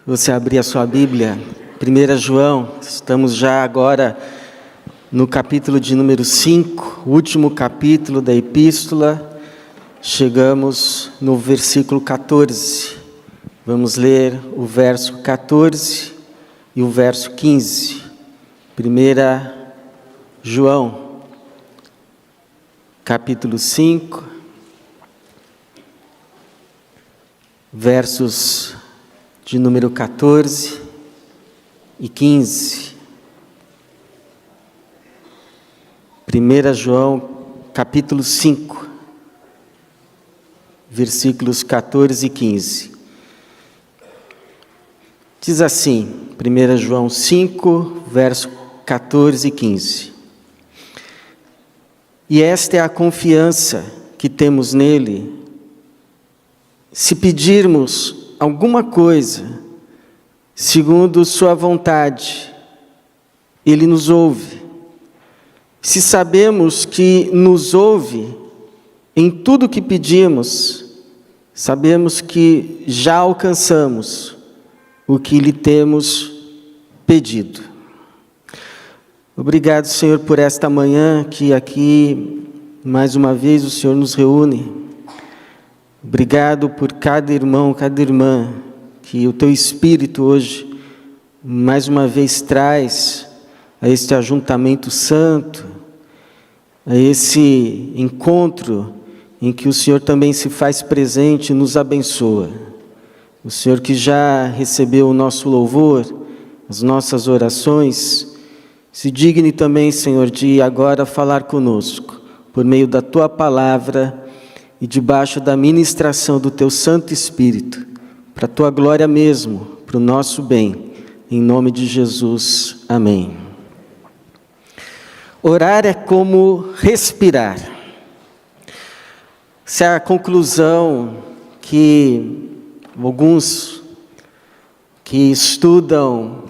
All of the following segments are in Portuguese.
Você abrir a sua Bíblia, 1 João, estamos já agora no capítulo de número 5, último capítulo da epístola, chegamos no versículo 14. Vamos ler o verso 14 e o verso 15. 1 João, capítulo 5, versos de número 14 e 15. 1 João, capítulo 5, versículos 14 e 15. Diz assim, 1 João 5, verso 14 e 15. E esta é a confiança que temos nele, se pedirmos alguma coisa, segundo sua vontade, ele nos ouve. Se sabemos que nos ouve em tudo que pedimos, sabemos que já alcançamos o que lhe temos pedido. Obrigado, Senhor, por esta manhã que aqui, mais uma vez, o Senhor nos reúne. Obrigado por cada irmão, cada irmã, que o Teu Espírito hoje, mais uma vez, traz a este ajuntamento santo, a esse encontro em que o Senhor também se faz presente e nos abençoa. O Senhor que já recebeu o nosso louvor, as nossas orações, se digne também, Senhor, de agora falar conosco, por meio da Tua palavra, e debaixo da ministração do Teu Santo Espírito, para a Tua glória mesmo, para o nosso bem, em nome de Jesus, amém. Orar é como respirar. Essa é a conclusão que alguns que estudam,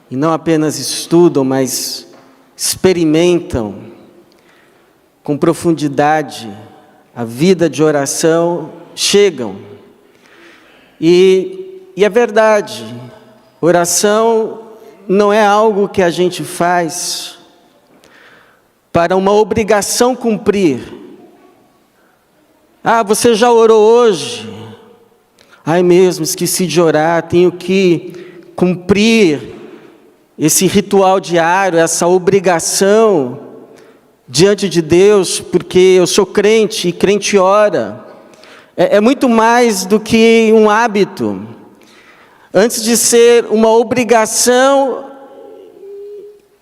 e não apenas estudam, mas experimentam com profundidade a vida de oração, chegam. E é verdade, oração não é algo que a gente faz para uma obrigação cumprir. Ah, você já orou hoje? Ai mesmo, esqueci de orar, tenho que cumprir esse ritual diário, essa obrigação diante de Deus, porque eu sou crente e crente ora. É muito mais do que um hábito. Antes de ser uma obrigação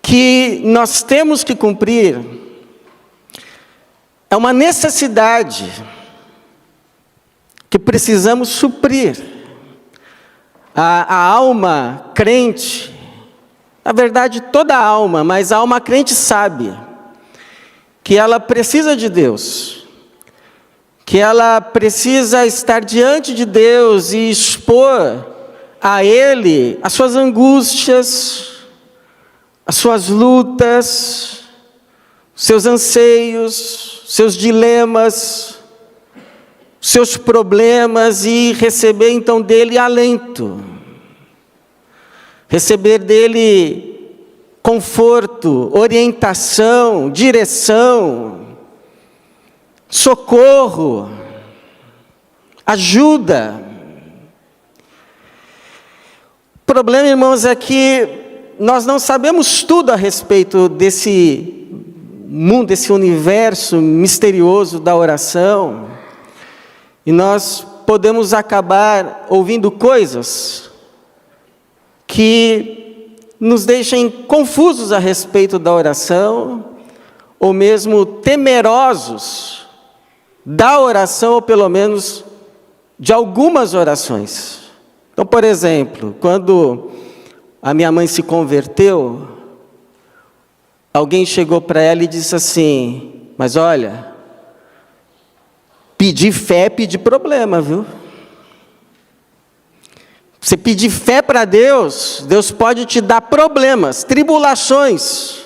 que nós temos que cumprir, é uma necessidade que precisamos suprir. A alma crente, na verdade toda a alma, mas a alma crente sabe que ela precisa de Deus, que ela precisa estar diante de Deus e expor a Ele as suas angústias, as suas lutas, seus anseios, seus dilemas, seus problemas, e receber então dele alento, receber dele conforto, orientação, direção, socorro, ajuda. O problema, irmãos, é que nós não sabemos tudo a respeito desse mundo, desse universo misterioso da oração, e nós podemos acabar ouvindo coisas que nos deixem confusos a respeito da oração, ou mesmo temerosos da oração, ou pelo menos de algumas orações. Então, por exemplo, quando a minha mãe se converteu, alguém chegou para ela e disse assim: mas olha, pedir fé é pedir problema, viu? Você pedir fé para Deus, Deus pode te dar problemas, tribulações,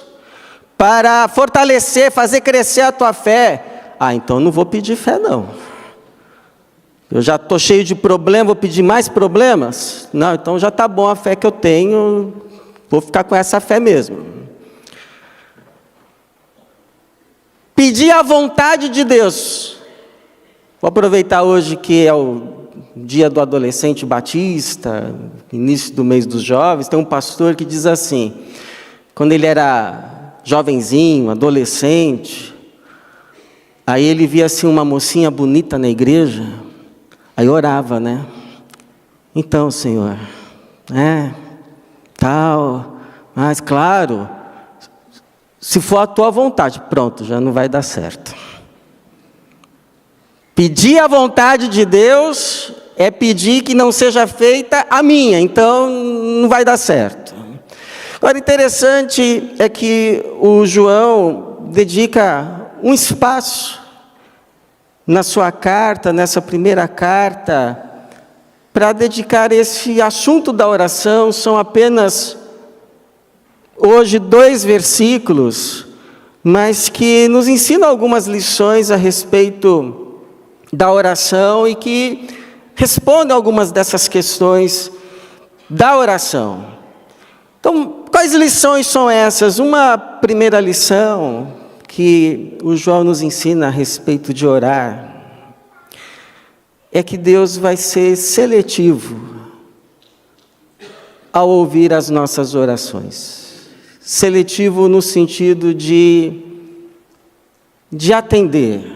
para fortalecer, fazer crescer a tua fé. Ah, então não vou pedir fé não. Eu já estou cheio de problema, vou pedir mais problemas? Não, então já está bom a fé que eu tenho, vou ficar com essa fé mesmo. Pedir a vontade de Deus. Vou aproveitar hoje que é o dia do adolescente batista, início do mês dos jovens, tem um pastor que diz assim, quando ele era jovenzinho, adolescente, aí ele via assim uma mocinha bonita na igreja, aí orava, né? Então, Senhor, tal, mas claro, se for a tua vontade, pronto, já não vai dar certo. Pedir a vontade de Deus é pedir que não seja feita a minha, então não vai dar certo. Agora, interessante é que o João dedica um espaço na sua carta, nessa primeira carta, para dedicar esse assunto da oração. São apenas, hoje, 2 versículos, mas que nos ensinam algumas lições a respeito da oração e que respondem algumas dessas questões da oração. Então, quais lições são essas? Uma primeira lição que o João nos ensina a respeito de orar é que Deus vai ser seletivo ao ouvir as nossas orações. Seletivo no sentido de atender.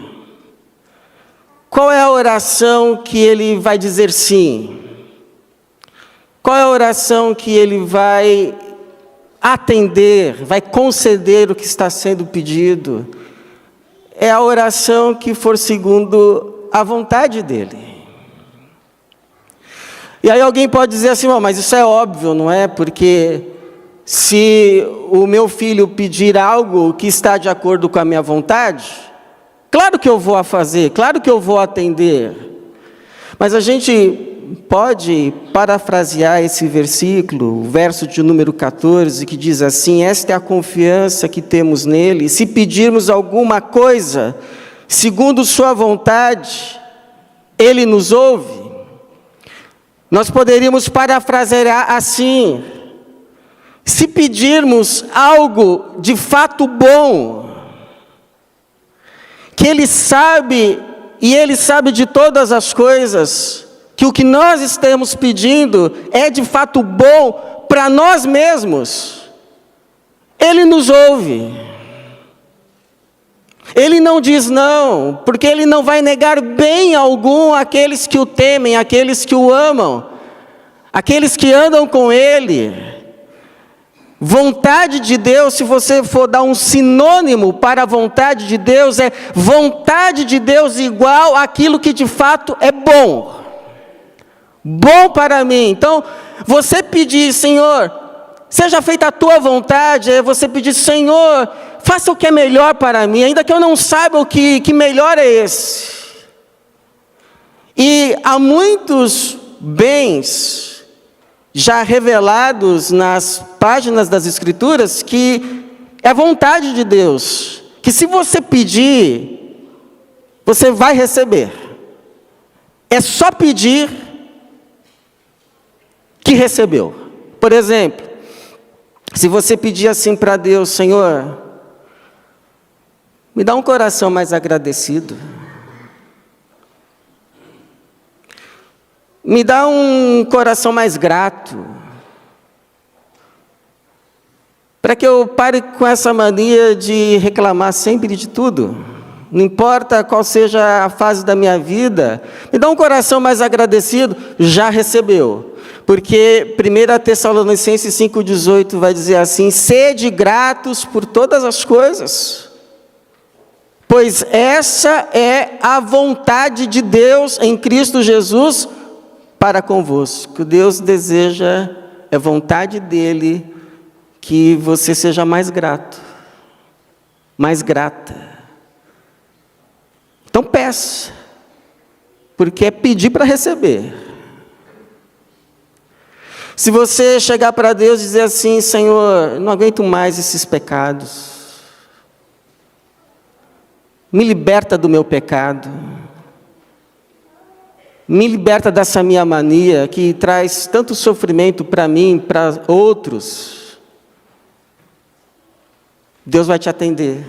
Qual é a oração que ele vai dizer sim? Qual é a oração que ele vai atender, vai conceder o que está sendo pedido? É a oração que for segundo a vontade dele. E aí alguém pode dizer assim, mas isso é óbvio, não é? Porque se o meu filho pedir algo que está de acordo com a minha vontade, claro que eu vou fazer, claro que eu vou atender. Mas a gente pode parafrasear esse versículo, o verso de número 14, que diz assim: esta é a confiança que temos nele, se pedirmos alguma coisa, segundo sua vontade, ele nos ouve. Nós poderíamos parafrasear assim: se pedirmos algo de fato bom, que Ele sabe, e Ele sabe de todas as coisas, que o que nós estamos pedindo é de fato bom para nós mesmos, Ele nos ouve. Ele não diz não, porque Ele não vai negar bem algum àqueles que o temem, àqueles que o amam, àqueles que andam com Ele. Vontade de Deus, se você for dar um sinônimo para a vontade de Deus, é vontade de Deus igual àquilo que de fato é bom. Bom para mim. Então, você pedir, Senhor, seja feita a tua vontade, é você pedir, Senhor, faça o que é melhor para mim, ainda que eu não saiba o que melhor é esse. E há muitos bens já revelados nas páginas das Escrituras, que é vontade de Deus, que se você pedir, você vai receber. É só pedir que recebeu. Por exemplo, se você pedir assim para Deus, Senhor, me dá um coração mais agradecido, me dá um coração mais grato, para que eu pare com essa mania de reclamar sempre de tudo, não importa qual seja a fase da minha vida, me dá um coração mais agradecido, já recebeu, porque 1 Tessalonicenses 5,18 vai dizer assim: sede gratos por todas as coisas, pois essa é a vontade de Deus em Cristo Jesus para convosco. Deus deseja, é vontade dele, que você seja mais grato, mais grata. Então peça, porque é pedir para receber. Se você chegar para Deus e dizer assim: Senhor, não aguento mais esses pecados, me liberta do meu pecado, Me liberta dessa minha mania que traz tanto sofrimento para mim, para outros. Deus vai te atender.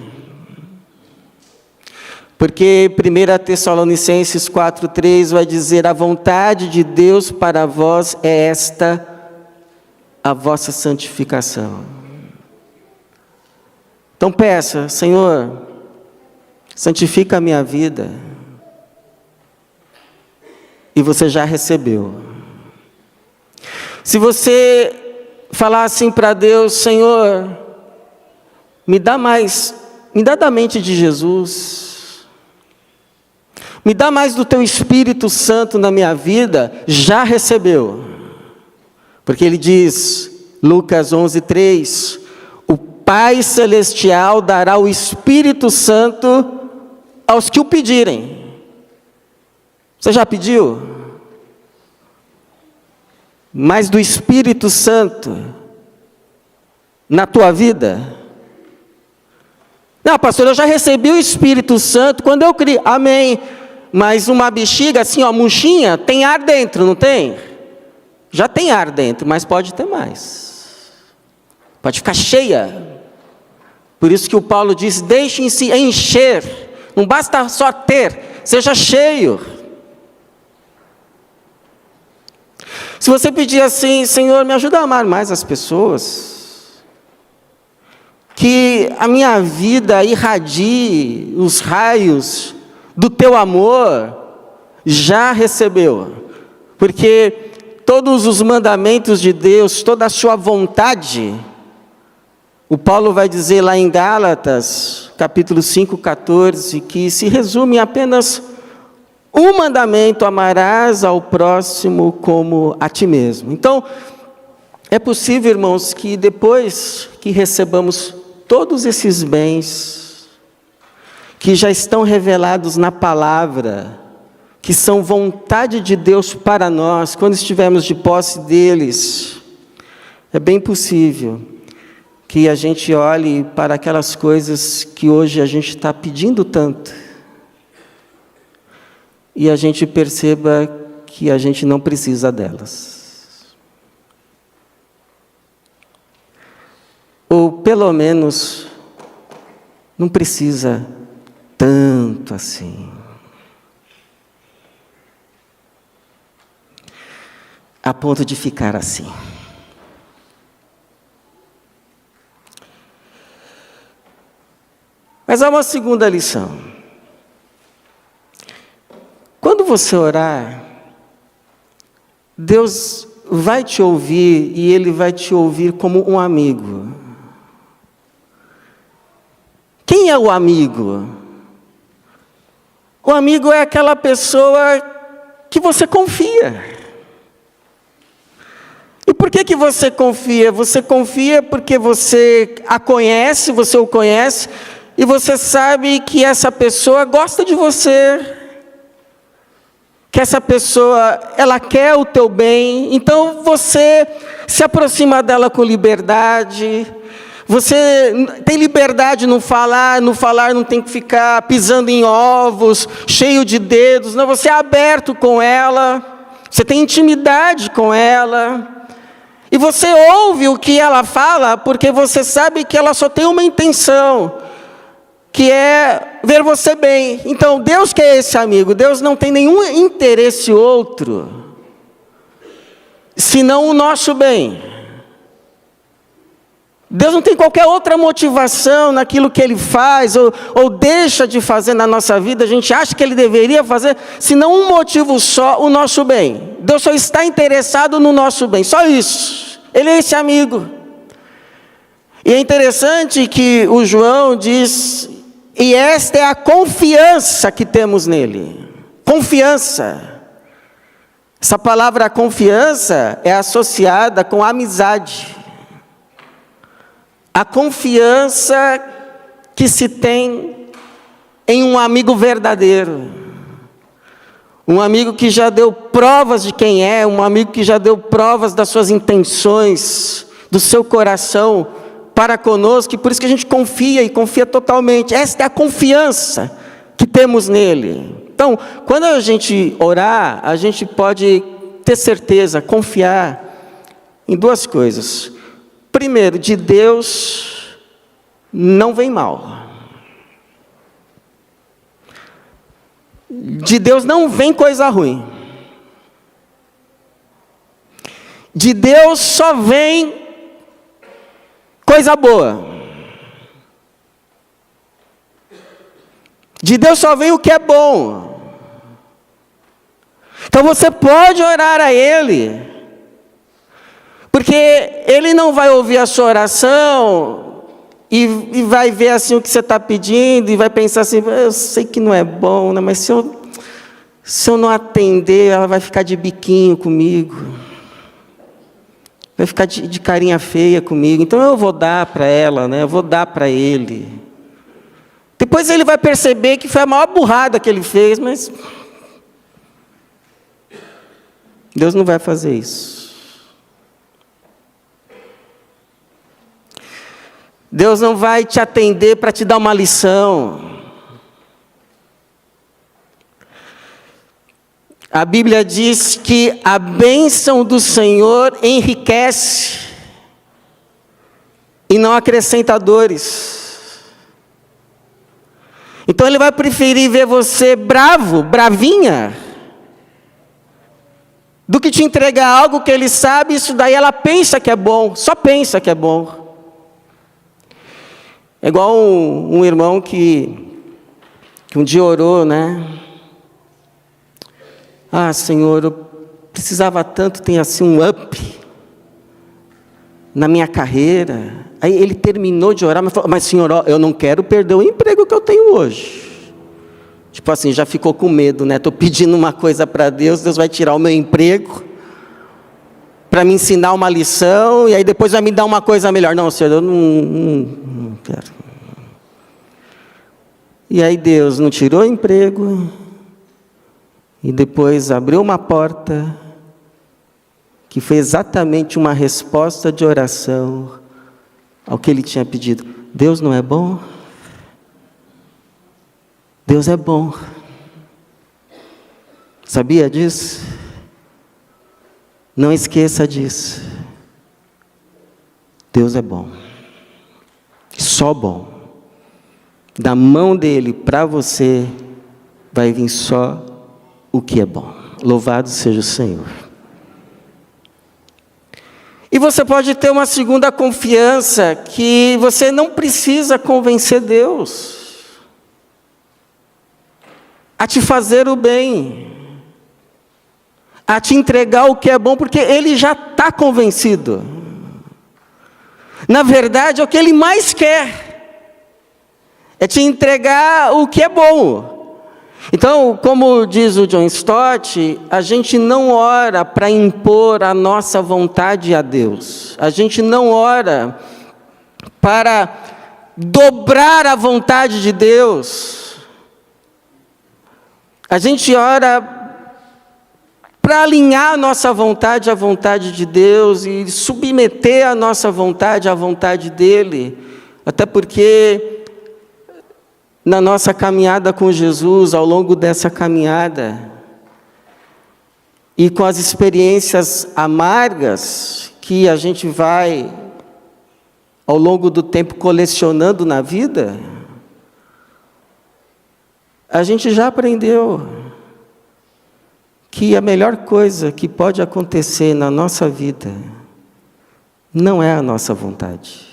Porque 1 Tessalonicenses 4,3 vai dizer: a vontade de Deus para vós é esta, a vossa santificação. Então peça: Senhor, santifica a minha vida. E você já recebeu. Se você falar assim para Deus: Senhor, me dá da mente de Jesus, me dá mais do teu Espírito Santo na minha vida, já recebeu. Porque ele diz, Lucas 11:3, o Pai Celestial dará o Espírito Santo aos que o pedirem. Você já pediu? Mais do Espírito Santo na tua vida? Não, pastor, eu já recebi o Espírito Santo quando eu criei. Amém. Mas uma bexiga assim, ó, murchinha, tem ar dentro, não tem? Já tem ar dentro, mas pode ter mais. Pode ficar cheia. Por isso que o Paulo diz: deixem-se encher. Não basta só ter, seja cheio. Se você pedir assim: Senhor, me ajuda a amar mais as pessoas, que a minha vida irradie os raios do teu amor, já recebeu. Porque todos os mandamentos de Deus, toda a sua vontade, o Paulo vai dizer lá em Gálatas, capítulo 5:14, que se resume em apenas um mandamento: amarás ao próximo como a ti mesmo. Então, é possível, irmãos, que depois que recebamos todos esses bens, que já estão revelados na palavra, que são vontade de Deus para nós, quando estivermos de posse deles, é bem possível que a gente olhe para aquelas coisas que hoje a gente está pedindo tanto, e a gente perceba que a gente não precisa delas. Ou pelo menos não precisa tanto assim. A ponto de ficar assim. Mas há uma segunda lição. Quando você orar, Deus vai te ouvir, e Ele vai te ouvir como um amigo. Quem é o amigo? O amigo é aquela pessoa que você confia. E por que você confia? Você confia porque você a conhece, você o conhece, e você sabe que essa pessoa gosta de você, que essa pessoa, ela quer o teu bem, então você se aproxima dela com liberdade, você tem liberdade no falar não tem que ficar pisando em ovos, cheio de dedos, não, você é aberto com ela, você tem intimidade com ela, e você ouve o que ela fala, porque você sabe que ela só tem uma intenção, que é ver você bem. Então, Deus que é esse amigo, Deus não tem nenhum interesse outro, senão o nosso bem. Deus não tem qualquer outra motivação naquilo que Ele faz, ou deixa de fazer na nossa vida, a gente acha que Ele deveria fazer, senão um motivo só: o nosso bem. Deus só está interessado no nosso bem, só isso. Ele é esse amigo. E é interessante que o João diz: e esta é a confiança que temos nele. Confiança. Essa palavra confiança é associada com amizade. A confiança que se tem em um amigo verdadeiro. Um amigo que já deu provas de quem é, um amigo que já deu provas das suas intenções, do seu coração para conosco, e por isso que a gente confia, e confia totalmente. Esta é a confiança que temos nele. Então, quando a gente orar, a gente pode ter certeza, confiar em duas coisas. Primeiro, de Deus não vem mal. De Deus não vem coisa ruim. De Deus só vem coisa boa. De Deus só vem o que é bom. Então você pode orar a Ele, porque Ele não vai ouvir a sua oração e vai ver assim o que você está pedindo e vai pensar assim, eu sei que não é bom, né? Mas se eu não atender, ela vai ficar de biquinho comigo, vai ficar de carinha feia comigo, então eu vou dar para ela, né? Eu vou dar para ele. Depois ele vai perceber que foi a maior burrada que ele fez, mas Deus não vai fazer isso. Deus não vai te atender para te dar uma lição. A Bíblia diz que a bênção do Senhor enriquece e não acrescenta dores. Então Ele vai preferir ver você bravo, bravinha, do que te entregar algo que Ele sabe, isso daí ela pensa que é bom, só pensa que é bom. É igual um irmão que um dia orou, né? Ah, Senhor, eu precisava tanto ter assim um up na minha carreira. Aí ele terminou de orar, mas falou, mas Senhor, eu não quero perder o emprego que eu tenho hoje. Tipo assim, já ficou com medo, né? Estou pedindo uma coisa para Deus, Deus vai tirar o meu emprego para me ensinar uma lição, e aí depois vai me dar uma coisa melhor. Não, Senhor, eu não quero. E aí Deus não tirou o emprego, e depois abriu uma porta, que foi exatamente uma resposta de oração ao que ele tinha pedido. Deus não é bom? Deus é bom. Sabia disso? Não esqueça disso. Deus é bom. Só bom. Da mão dele para você vai vir só o que é bom. Louvado seja o Senhor. E você pode ter uma segunda confiança, que você não precisa convencer Deus a te fazer o bem, a te entregar o que é bom, porque Ele já está convencido. Na verdade, é o que Ele mais quer, é te entregar o que é bom. Então, como diz o John Stott, a gente não ora para impor a nossa vontade a Deus. A gente não ora para dobrar a vontade de Deus. A gente ora para alinhar a nossa vontade à vontade de Deus e submeter a nossa vontade à vontade dEle. Até porque na nossa caminhada com Jesus, ao longo dessa caminhada, e com as experiências amargas que a gente vai, ao longo do tempo, colecionando na vida, a gente já aprendeu que a melhor coisa que pode acontecer na nossa vida não é a nossa vontade.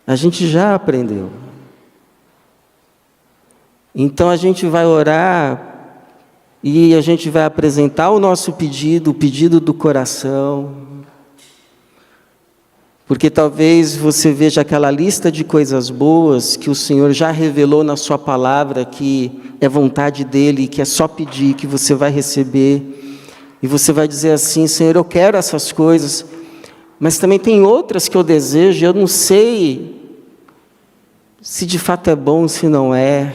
A gente já aprendeu. Então a gente vai orar e a gente vai apresentar o nosso pedido, o pedido do coração, porque talvez você veja aquela lista de coisas boas que o Senhor já revelou na sua palavra, que é vontade dEle, que é só pedir, que você vai receber, e você vai dizer assim, Senhor, eu quero essas coisas, mas também tem outras que eu desejo, eu não sei se de fato é bom, se não é.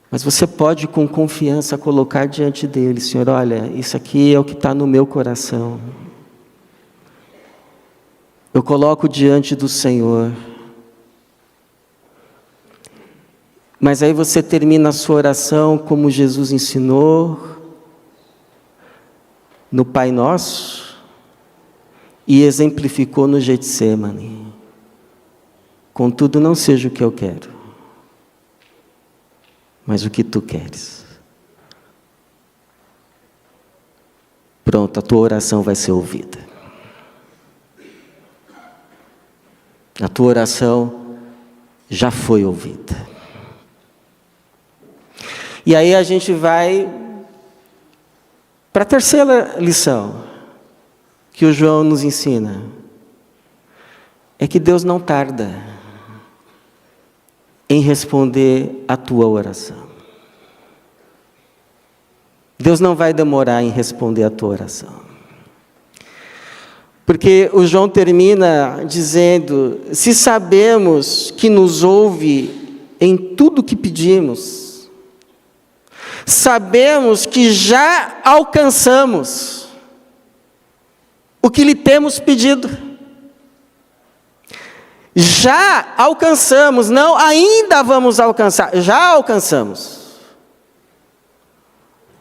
Mas você pode com confiança colocar diante dele, Senhor, olha, isso aqui é o que está no meu coração. Eu coloco diante do Senhor. Mas aí você termina a sua oração como Jesus ensinou, no Pai Nosso, e exemplificou no Getsêmani. Contudo, não seja o que eu quero, mas o que tu queres. Pronto, a tua oração vai ser ouvida. A tua oração já foi ouvida. E aí a gente vai para a terceira lição que o João nos ensina. É que Deus não tarda em responder a tua oração. Deus não vai demorar em responder a tua oração. Porque o João termina dizendo: se sabemos que nos ouve em tudo que pedimos, sabemos que já alcançamos o que lhe temos pedido. Já alcançamos, não ainda vamos alcançar, já alcançamos.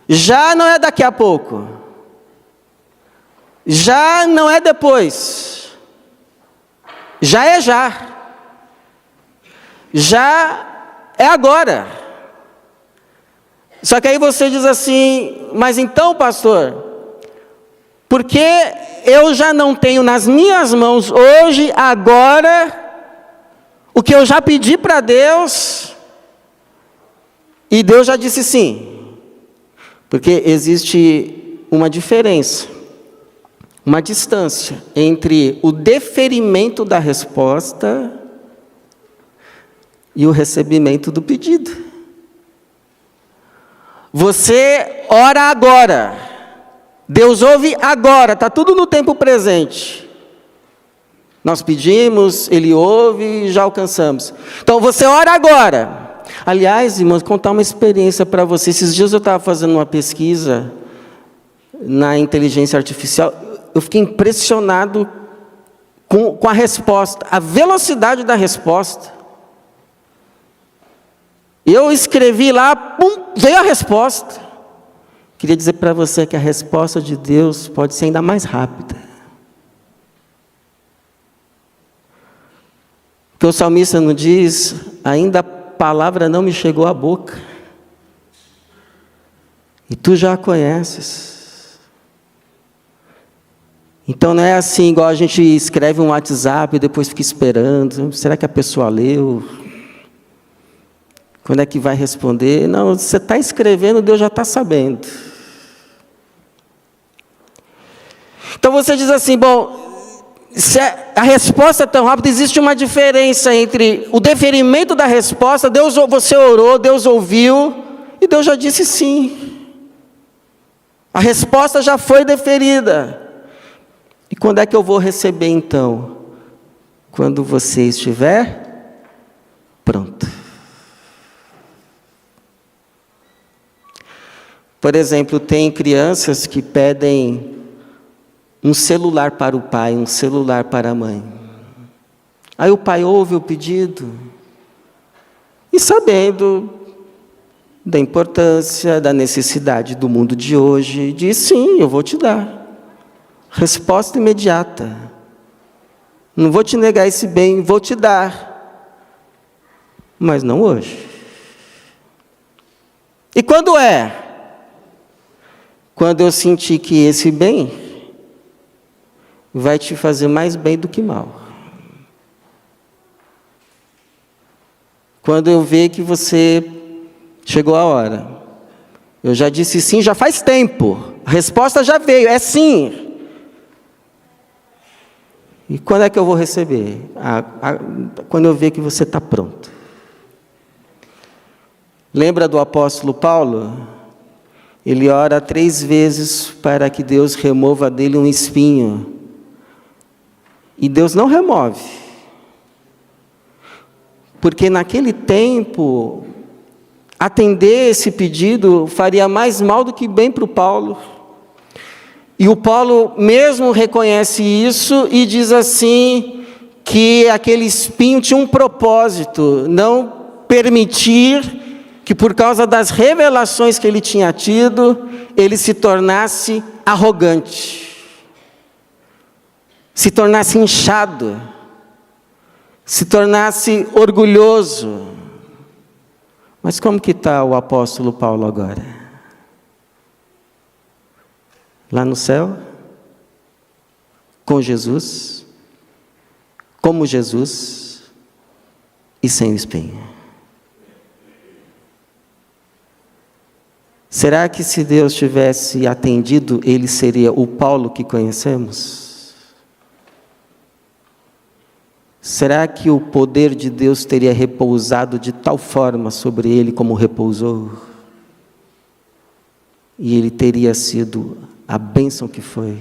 Já não é daqui a pouco. Já não é depois. Já é já. Já é agora. Só que aí você diz assim: mas então, pastor, porque eu já não tenho nas minhas mãos hoje, agora, o que eu já pedi para Deus, e Deus já disse sim. Porque existe uma diferença, uma distância entre o deferimento da resposta e o recebimento do pedido. Você ora agora, Deus ouve agora, está tudo no tempo presente. Nós pedimos, Ele ouve e já alcançamos. Então você ora agora. Aliás, irmãos, contar uma experiência para vocês. Esses dias eu estava fazendo uma pesquisa na inteligência artificial. Eu fiquei impressionado com a resposta, a velocidade da resposta. Eu escrevi lá, pum, veio a resposta. Queria dizer para você que a resposta de Deus pode ser ainda mais rápida. Porque o salmista não diz: ainda a palavra não me chegou à boca, e tu já a conheces. Então não é assim, igual a gente escreve um WhatsApp e depois fica esperando. Será que a pessoa leu? Quando é que vai responder? Não, você está escrevendo, Deus já está sabendo. Então você diz assim: bom, se a resposta é tão rápida, existe uma diferença entre o deferimento da resposta. Deus, você orou, Deus ouviu, e Deus já disse sim. A resposta já foi deferida. E quando é que eu vou receber então? Quando você estiver pronto. Por exemplo, tem crianças que pedem um celular para o pai, um celular para a mãe. Aí o pai ouve o pedido, e sabendo da importância, da necessidade do mundo de hoje, diz: sim, eu vou te dar. Resposta imediata. Não vou te negar esse bem, vou te dar. Mas não hoje. E quando é? Quando eu sentir que esse bem vai te fazer mais bem do que mal. Quando eu ver que você chegou a hora. Eu já disse sim, já faz tempo. A resposta já veio, é sim. E quando é que eu vou receber? Quando eu ver que você está pronto. Lembra do apóstolo Paulo? Ele ora 3 vezes para que Deus remova dele um espinho. E Deus não remove. Porque naquele tempo, atender esse pedido faria mais mal do que bem para o Paulo. E o Paulo mesmo reconhece isso e diz assim, que aquele espinho tinha um propósito, não permitir que, por causa das revelações que ele tinha tido, ele se tornasse arrogante, se tornasse inchado, se tornasse orgulhoso. Mas como que está o apóstolo Paulo agora? Lá no céu? Com Jesus? Como Jesus? E sem o espinho? Será que se Deus tivesse atendido, ele seria o Paulo que conhecemos? Será que o poder de Deus teria repousado de tal forma sobre ele como repousou? E ele teria sido a bênção que foi?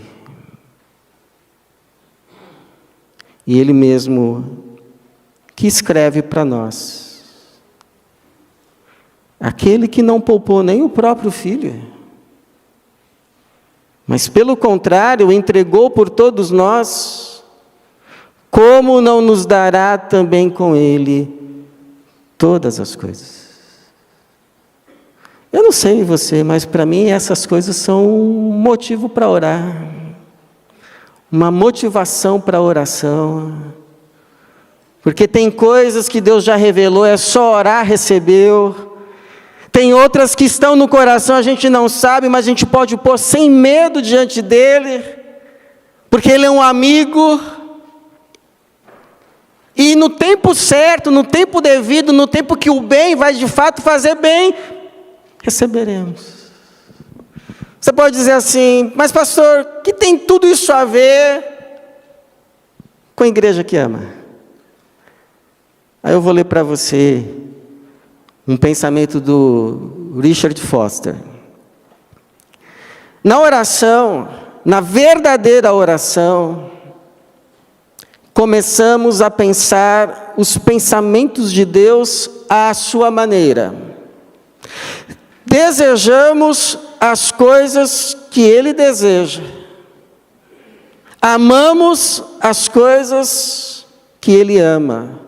E ele mesmo que escreve para nós: aquele que não poupou nem o próprio filho, mas pelo contrário, o entregou por todos nós, como não nos dará também com ele todas as coisas? Eu não sei você, mas para mim essas coisas são um motivo para orar, uma motivação para a oração, porque tem coisas que Deus já revelou, é só orar, recebeu. Tem outras que estão no coração, a gente não sabe, mas a gente pode pôr sem medo diante dele, porque ele é um amigo. E no tempo certo, no tempo devido, no tempo que o bem vai de fato fazer bem, receberemos. Você pode dizer assim: mas pastor, que tem tudo isso a ver com a igreja que ama? Aí eu vou ler para você um pensamento do Richard Foster. Na oração, na verdadeira oração, começamos a pensar os pensamentos de Deus à sua maneira. Desejamos as coisas que Ele deseja. Amamos as coisas que Ele ama.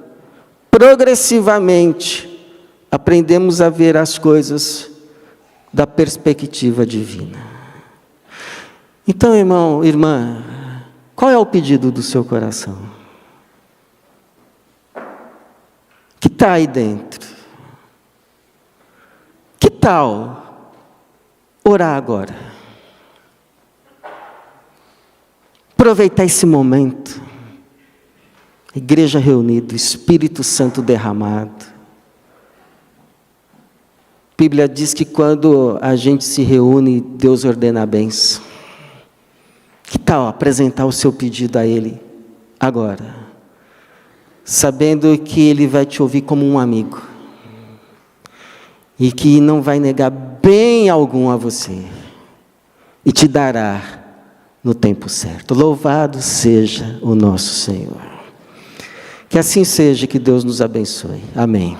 Progressivamente, aprendemos a ver as coisas da perspectiva divina. Então, irmão, irmã, qual é o pedido do seu coração? Que está aí dentro? Que tal orar agora? Aproveitar esse momento, igreja reunida, Espírito Santo derramado. A Bíblia diz que quando a gente se reúne, Deus ordena a bênção. Que tal apresentar o seu pedido a Ele agora? Sabendo que Ele vai te ouvir como um amigo. E que não vai negar bem algum a você. E te dará no tempo certo. Louvado seja o nosso Senhor. Que assim seja, que Deus nos abençoe. Amém.